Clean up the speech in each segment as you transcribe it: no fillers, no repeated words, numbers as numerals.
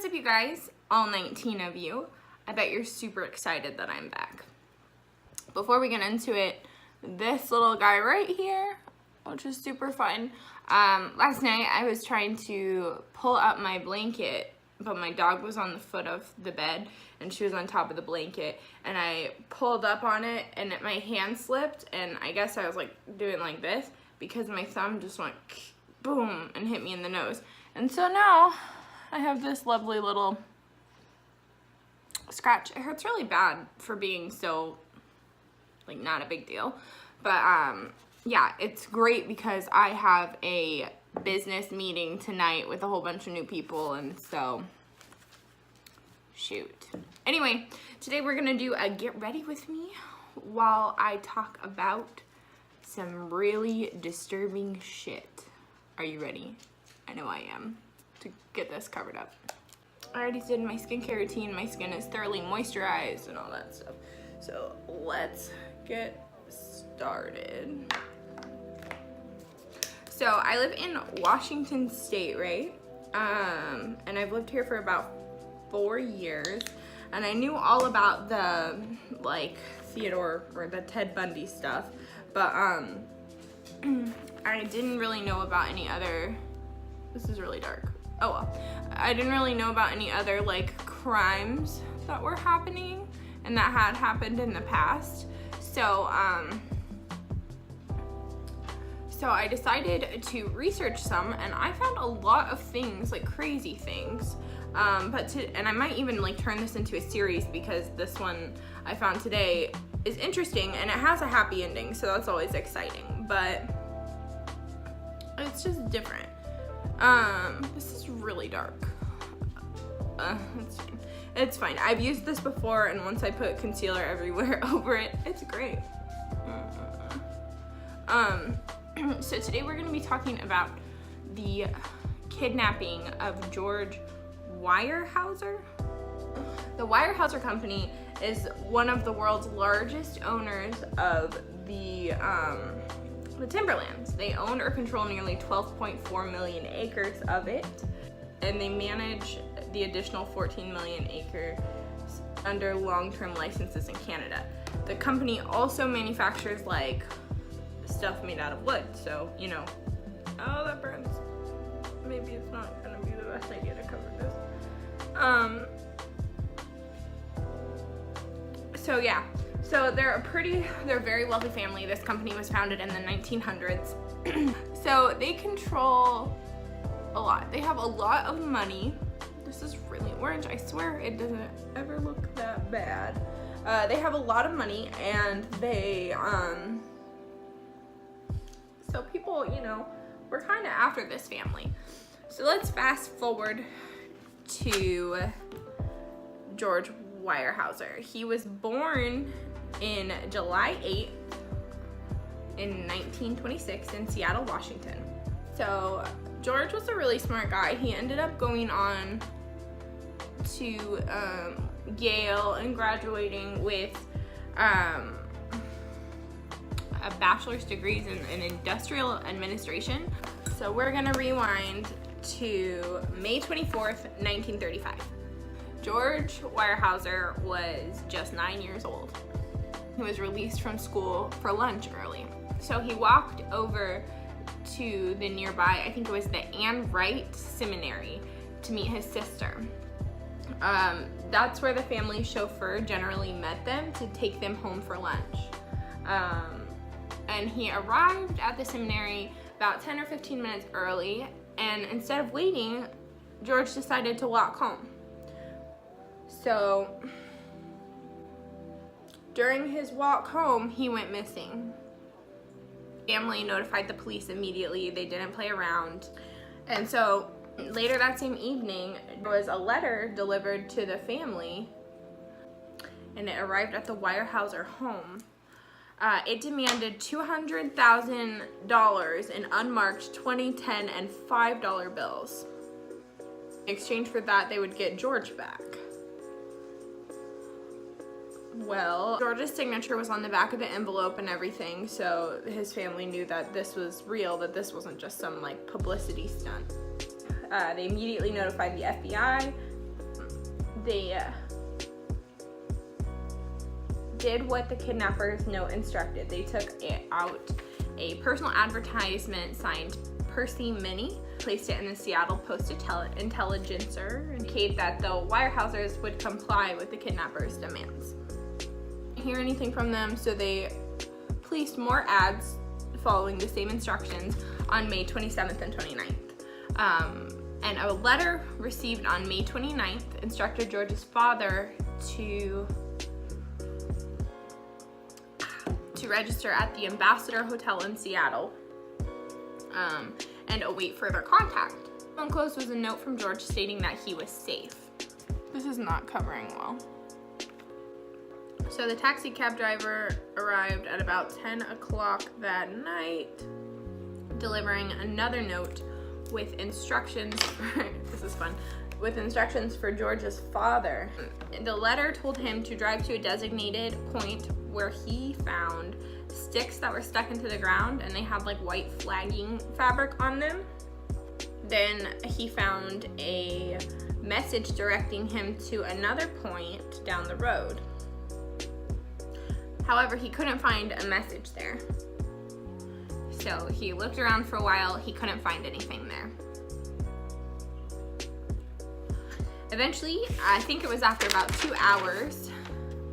up, you guys? All 19 of you. I bet you're super excited that I'm back. Before we get into it, this little guy right here, which is super fun. Last night I was trying to pull up my blanket, but my dog was on the foot of the bed and she was on top of the blanket, and I pulled up on it and my hand slipped, and I guess I was like doing like this because my thumb just went boom and hit me in the nose. And so now I have this lovely little scratch. It hurts really bad for being so, like, not a big deal. But, yeah, it's great because I have a business meeting tonight with a whole bunch of new people, and so, shoot. Anyway, today we're gonna do a get ready with me while I talk about some really disturbing shit. Are you ready? I know I am, to get this covered up. I already did my skincare routine. My skin is thoroughly moisturized and all that stuff. So let's get started. So I live in Washington State, right? And I've lived here for about 4 years. And I knew all about the, like, Theodore or the Ted Bundy stuff. But I didn't really know about any other, this is really dark. Oh well. I didn't really know about any other, like, crimes that were happening and that had happened in the past. So, so I decided to research some, and I found a lot of things, like crazy things. And I might even like turn this into a series because this one I found today is interesting and it has a happy ending, so that's always exciting, but it's just different. This is really dark. It's fine. I've used this before, and once I put concealer everywhere over it, it's great. So today we're gonna be talking about the kidnapping of George Weyerhaeuser. The Weyerhaeuser Company is one of the world's largest owners of the timberlands. They own or control nearly 12.4 million acres of it, and they manage the additional 14 million acres under long-term licenses in Canada. The company also manufactures, like, stuff made out of wood, so, you know, oh, that burns. Maybe it's not gonna be the best idea to cover this. So yeah, so they're a very wealthy family. This company was founded in the 1900s. So they control a lot. They have a lot of money. This is really orange. I swear it doesn't ever look that bad. They have a lot of money, and they, so people, you know, we're kind of after this family. So let's fast forward to George Weyerhaeuser. He was born in July 8th in 1926 in Seattle, Washington. So George was a really smart guy. He ended up going on to Yale and graduating with a bachelor's degrees in industrial administration. So we're gonna rewind to May 24th, 1935. George Weyerhaeuser was just 9 years old. He was released from school for lunch early. So he walked over to the nearby, I think it was the Ann Wright Seminary, to meet his sister. That's where the family chauffeur generally met them to take them home for lunch. And he arrived at the seminary about 10 or 15 minutes early, and instead of waiting, George decided to walk home. So during his walk home, he went missing. Family notified the police immediately. They didn't play around. And so later that same evening, there was a letter delivered to the family, and it arrived at the Weyerhaeuser home. It demanded $200,000 in unmarked 20, 10, and $5 bills. In exchange for that, they would get George back. Well, George's signature was on the back of the envelope and everything, so his family knew that this was real, that this wasn't just some, like, publicity stunt. They immediately notified the FBI, they did what the kidnapper's note instructed. They took out a personal advertisement signed Percy Minnie, placed it in the Seattle Post-Intelligencer, and indicated that the Weyerhaeusers would comply with the kidnapper's demands. Didn't hear anything from them, so they placed more ads following the same instructions on May 27th and 29th. And a letter received on May 29th instructed George's father to register at the Ambassador Hotel in Seattle and await further contact. Enclosed was a note from George stating that he was safe. This is not covering well. So the taxi cab driver arrived at about 10 o'clock that night, delivering another note with instructions for, this is fun, with instructions for George's father. The letter told him to drive to a designated point where he found sticks that were stuck into the ground and they had like white flagging fabric on them. Then he found a message directing him to another point down the road. However, he couldn't find a message there. So he looked around for a while, he couldn't find anything there. Eventually, I think it was after about 2 hours,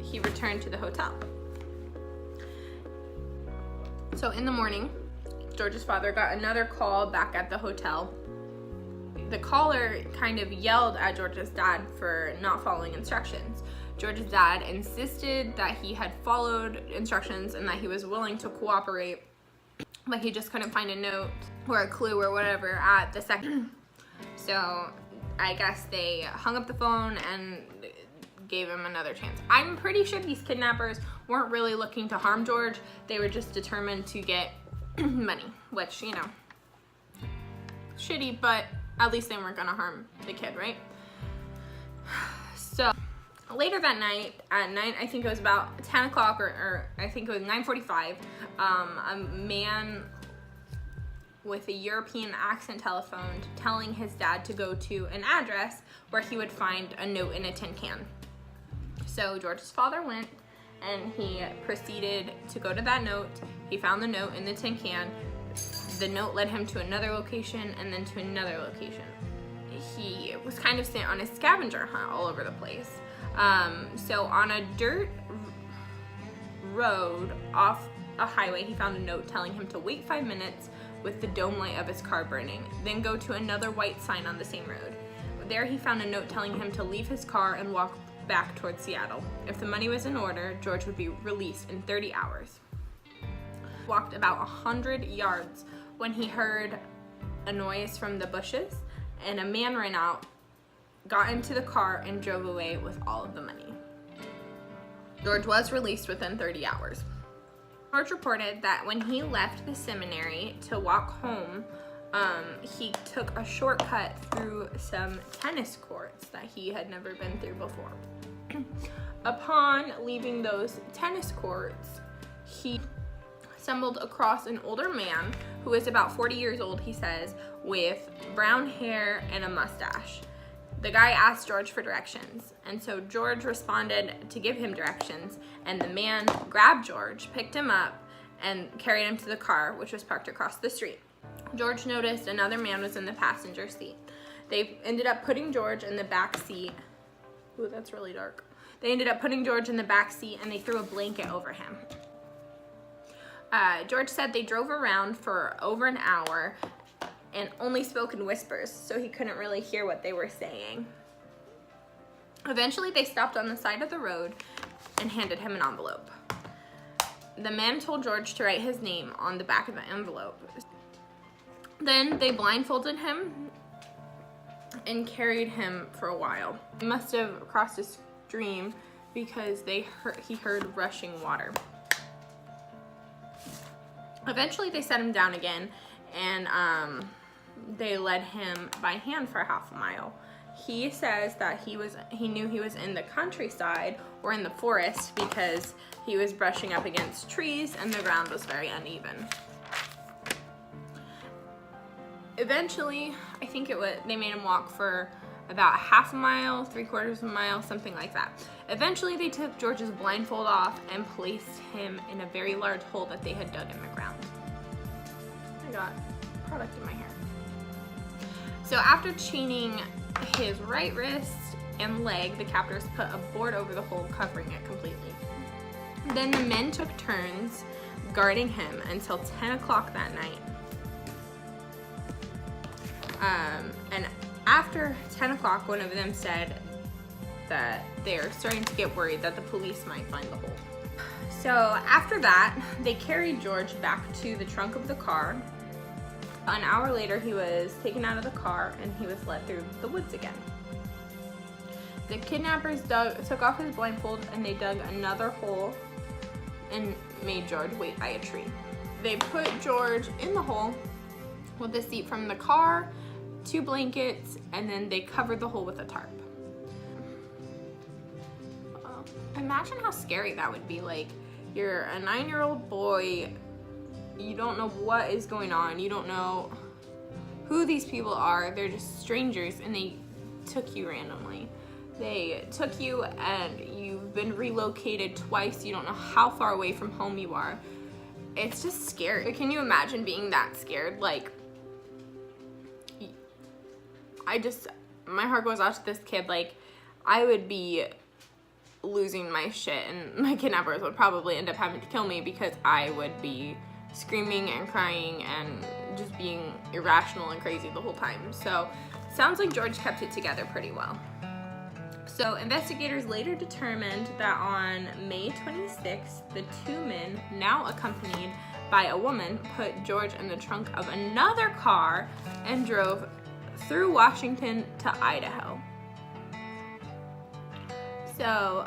he returned to the hotel. So in the morning, George's father got another call back at the hotel. The caller kind of yelled at George's dad for not following instructions. George's dad insisted that he had followed instructions and that he was willing to cooperate, but he just couldn't find a note or a clue or whatever at the second. So I guess they hung up the phone and gave him another chance. I'm pretty sure these kidnappers weren't really looking to harm George. They were just determined to get money, which, you know, shitty, but at least they weren't gonna harm the kid, right? So later that night, at night, I think it was about 10 o'clock or I think it was 9:45, a man with a European accent telephoned telling his dad to go to an address where he would find a note in a tin can. So George's father went and he proceeded to go to that note. He found the note in the tin can. The note led him to another location and then to another location. He was kind of sent on a scavenger hunt all over the place. So on a dirt road off a highway, he found a note telling him to wait 5 minutes with the dome light of his car burning, then go to another white sign on the same road. There he found a note telling him to leave his car and walk back towards Seattle. If the money was in order, George would be released in 30 hours. Walked about 100 yards when he heard a noise from the bushes, and a man ran out, got into the car, and drove away with all of the money. George was released within 30 hours. George reported that when he left the seminary to walk home, he took a shortcut through some tennis courts that he had never been through before. Upon leaving those tennis courts, he stumbled across an older man who was about 40 years old, he says, with brown hair and a mustache. The guy asked George for directions, and so George responded to give him directions, and the man grabbed George, picked him up, and carried him to the car, which was parked across the street. George noticed another man was in the passenger seat. They ended up putting George in the back seat. Ooh, that's really dark. They ended up putting George in the back seat, and they threw a blanket over him. George said they drove around for over an hour and only spoke in whispers, so he couldn't really hear what they were saying. Eventually, they stopped on the side of the road and handed him an envelope. The man told George to write his name on the back of the envelope. Then they blindfolded him and carried him for a while. He must have crossed a stream because he heard rushing water. Eventually, they set him down again, and they led him by hand for half a mile. He says that he knew he was in the countryside or in the forest because he was brushing up against trees and the ground was very uneven. Eventually, I think they made him walk for about half a mile, 3/4 of a mile, something like that. Eventually, they took George's blindfold off and placed him in a very large hole that they had dug in the ground. I got product in my hair. So after chaining his right wrist and leg, the captors put a board over the hole, covering it completely. Then the men took turns guarding him until 10 o'clock that night. And after 10 o'clock, one of them said that they're starting to get worried that the police might find the hole. So after that, they carried George back to the trunk of the car. An hour later, he was taken out of the car and he was led through the woods again. The kidnappers took off his blindfold and they dug another hole and made George wait by a tree. They put George in the hole with a seat from the car, 2 blankets, and then they covered the hole with a tarp. Imagine how scary that would be. Like, you're a 9-year-old boy, you don't know what is going on, you don't know who these people are, they're just strangers, and they took you randomly. They took you and you've been relocated twice, you don't know how far away from home you are. It's just scary. Can you imagine being that scared? Like, my heart goes out to this kid. Like, I would be losing my shit and my kidnappers would probably end up having to kill me because I would be screaming and crying and just being irrational and crazy the whole time. So sounds like George kept it together pretty well. So investigators later determined that on May 26th, the 2 men, now accompanied by a woman, put George in the trunk of another car and drove through Washington to Idaho. So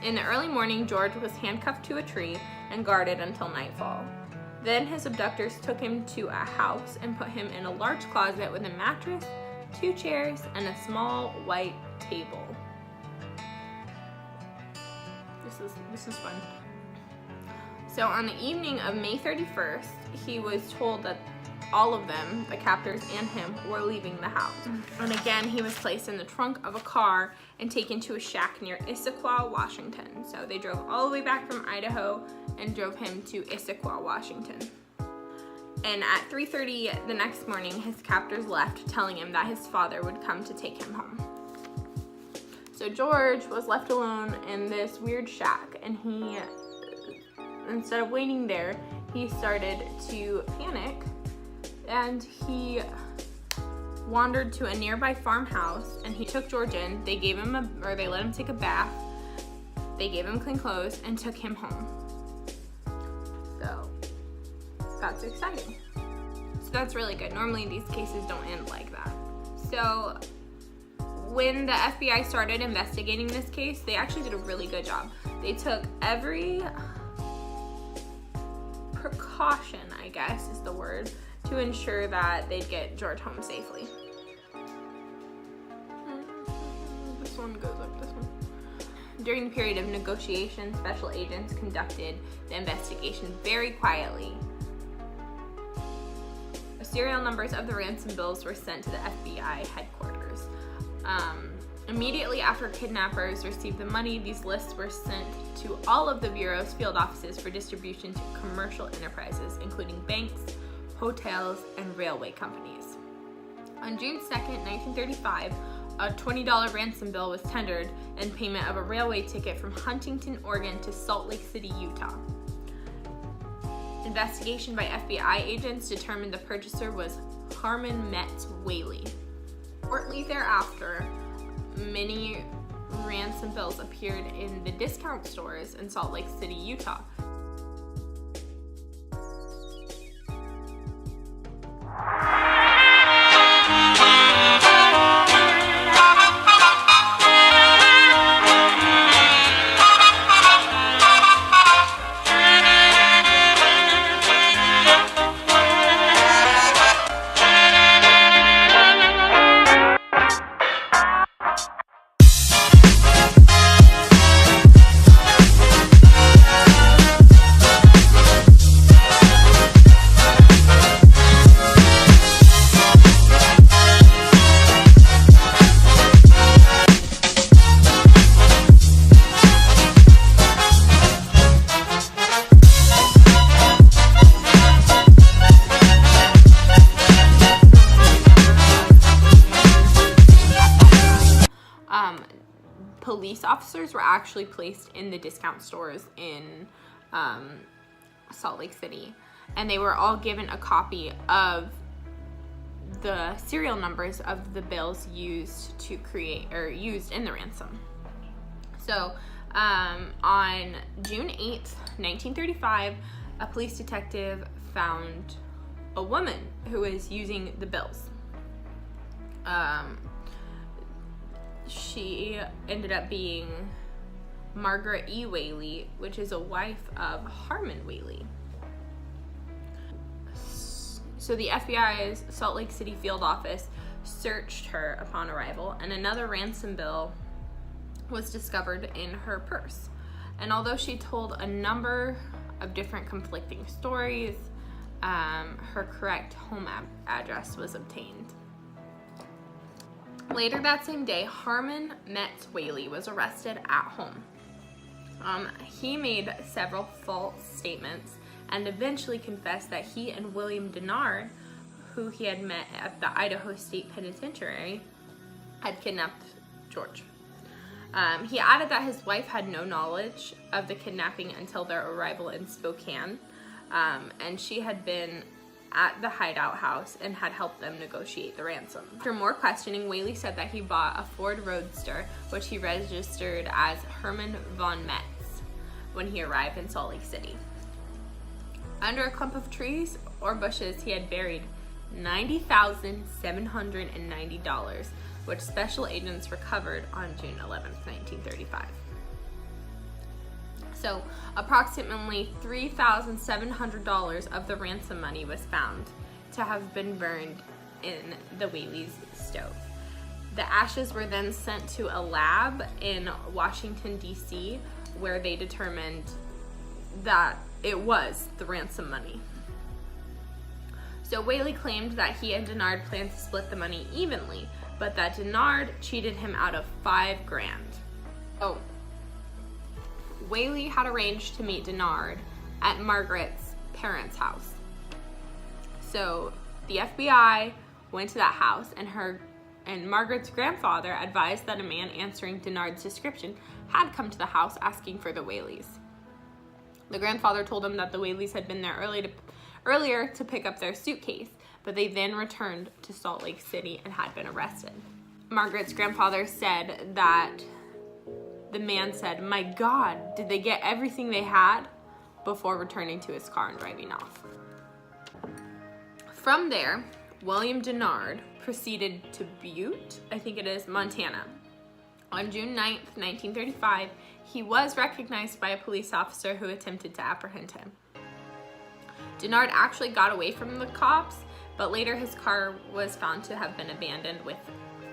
in the early morning, George was handcuffed to a tree and guarded until nightfall. Then his abductors took him to a house and put him in a large closet with a mattress, 2 chairs, and a small white table. This is fun. So on the evening of May 31st, he was told that all of them, the captors and him, were leaving the house. And again, he was placed in the trunk of a car and taken to a shack near Issaquah, Washington. So they drove all the way back from Idaho and drove him to Issaquah, Washington. And at 3:30 the next morning, his captors left, telling him that his father would come to take him home. So George was left alone in this weird shack, and he, instead of waiting there, he started to panic, and he wandered to a nearby farmhouse, and he took George in. They gave him they let him take a bath. They gave him clean clothes and took him home. So that's exciting. So that's really good. Normally these cases don't end like that. So when the FBI started investigating this case, they actually did a really good job. They took every precaution, I guess is the word, to ensure that they'd get George home safely. This one goes up, this one. During the period of negotiation, special agents conducted the investigation very quietly. The serial numbers of the ransom bills were sent to the FBI headquarters. Immediately after kidnappers received the money, these lists were sent to all of the Bureau's field offices for distribution to commercial enterprises, including banks, hotels, and railway companies. On June 2nd, 1935, a $20 ransom bill was tendered in payment of a railway ticket from Huntington, Oregon to Salt Lake City, Utah. Investigation by FBI agents determined the purchaser was Harmon Metz Whaley. Shortly thereafter, many ransom bills appeared in the discount stores in Salt Lake City, Utah. were actually placed in the discount stores in Salt Lake City, and they were all given a copy of the serial numbers of the bills used to create or used in the ransom. So on June 8th, 1935, a police detective found a woman who was using the bills. She ended up being Margaret E. Whaley, which is a wife of Harmon Whaley. So the FBI's Salt Lake City field office searched her upon arrival, and another ransom bill was discovered in her purse. And although she told a number of different conflicting stories, her correct home address was obtained. Later that same day, Harmon Metz Whaley was arrested at home. He made several false statements and eventually confessed that he and William Denard, who he had met at the Idaho State Penitentiary, had kidnapped George. He added that his wife had no knowledge of the kidnapping until their arrival in Spokane, and she had been at the hideout house and had helped them negotiate the ransom. After more questioning, Whaley said that he bought a Ford Roadster, which he registered as Herman von Metz when he arrived in Salt Lake City. Under a clump of trees or bushes, he had buried $90,790, which special agents recovered on June 11th, 1935. So approximately $3,700 of the ransom money was found to have been burned in the Whaley's stove. The ashes were then sent to a lab in Washington, D.C., where they determined that it was the ransom money. So Whaley claimed that he and Denard planned to split the money evenly, but that Denard cheated him out of $5,000. Oh. Whaley had arranged to meet Denard at Margaret's parents' house. So the FBI went to that house, and Margaret's grandfather advised that a man answering Denard's description had come to the house asking for the Whaleys. The grandfather told him that the Whaleys had been there earlier to pick up their suitcase, but they then returned to Salt Lake City and had been arrested. Margaret's grandfather said that the man said, "My God, did they get everything they had?" before returning to his car and driving off. From there, William Denard proceeded to Butte, I think it is, Montana. On June 9th, 1935, he was recognized by a police officer who attempted to apprehend him. Denard actually got away from the cops, but later his car was found to have been abandoned with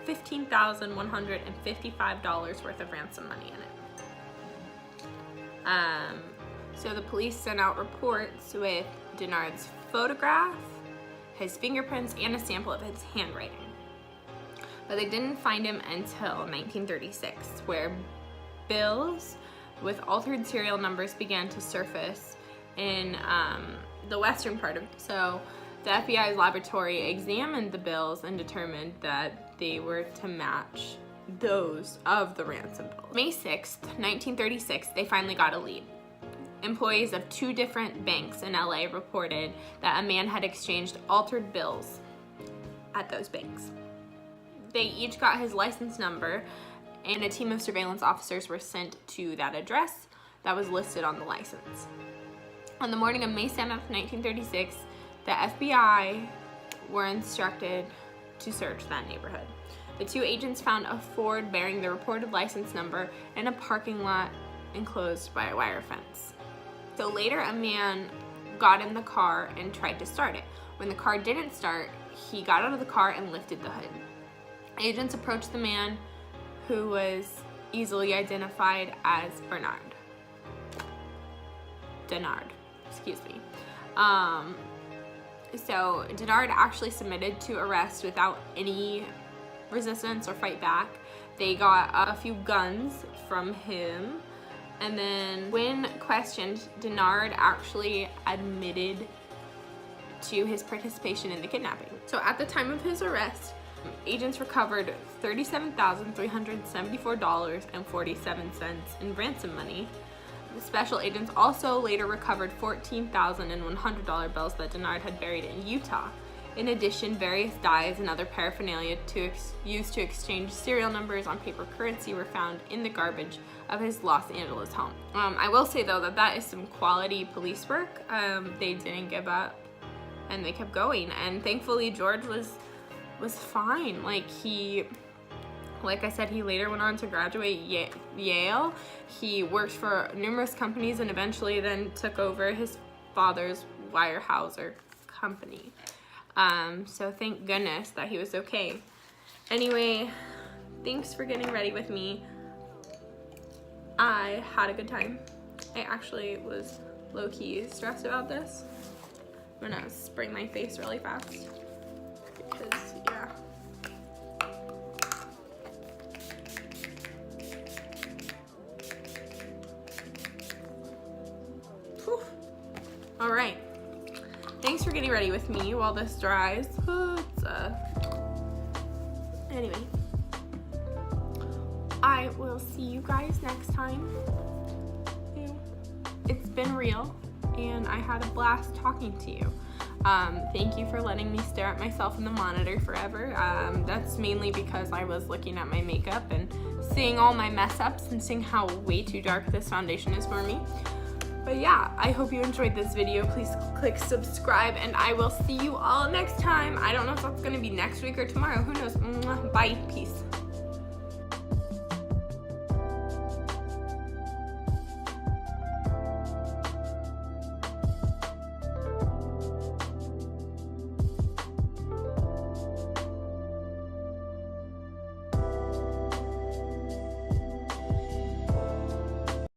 $15,155 worth of ransom money in it. So the police sent out reports with Denard's photograph, his fingerprints, and a sample of his handwriting. But they didn't find him until 1936, where bills with altered serial numbers began to surface in the western part of. So the FBI's laboratory examined the bills and determined that they were to match those of the ransom bill. May 6th, 1936, they finally got a lead. Employees of 2 different banks in LA reported that a man had exchanged altered bills at those banks. They each got his license number, and a team of surveillance officers were sent to that address that was listed on the license. On the morning of May 7th, 1936, the FBI were instructed to search that neighborhood. The 2 agents found a Ford bearing the reported license number in a parking lot enclosed by a wire fence. So later, a man got in the car and tried to start it. When the car didn't start, he got out of the car and lifted the hood. Agents approached the man, who was easily identified as Denard, excuse me. So Denard actually submitted to arrest without any resistance or fight back. They got a few guns from him, and then when questioned, Denard actually admitted to his participation in the kidnapping. So at the time of his arrest, agents recovered $37,374.47 in ransom money. The special agents also later recovered $14,000 in $100 bills that Denard had buried in Utah. In addition, various dies and other paraphernalia used to exchange serial numbers on paper currency were found in the garbage of his Los Angeles home. I will say though that is some quality police work. They didn't give up and they kept going, and thankfully George was fine. Like I said, he later went on to graduate Yale. He worked for numerous companies and eventually then took over his father's Weyerhaeuser company. So thank goodness that he was okay. Anyway, thanks for getting ready with me. I had a good time. I actually was low-key stressed about this. I'm gonna spray my face really fast because, yeah. Whew. All right. Thanks for getting ready with me while this dries. Anyway, I will see you guys next time. It's been real, and I had a blast talking to you. Thank you for letting me stare at myself in the monitor forever. That's mainly because I was looking at my makeup and seeing all my mess ups and seeing how way too dark this foundation is for me. But yeah, I hope you enjoyed this video. Please click subscribe, and I will see you all next time. I don't know if that's gonna be next week or tomorrow. Who knows? Bye. Peace.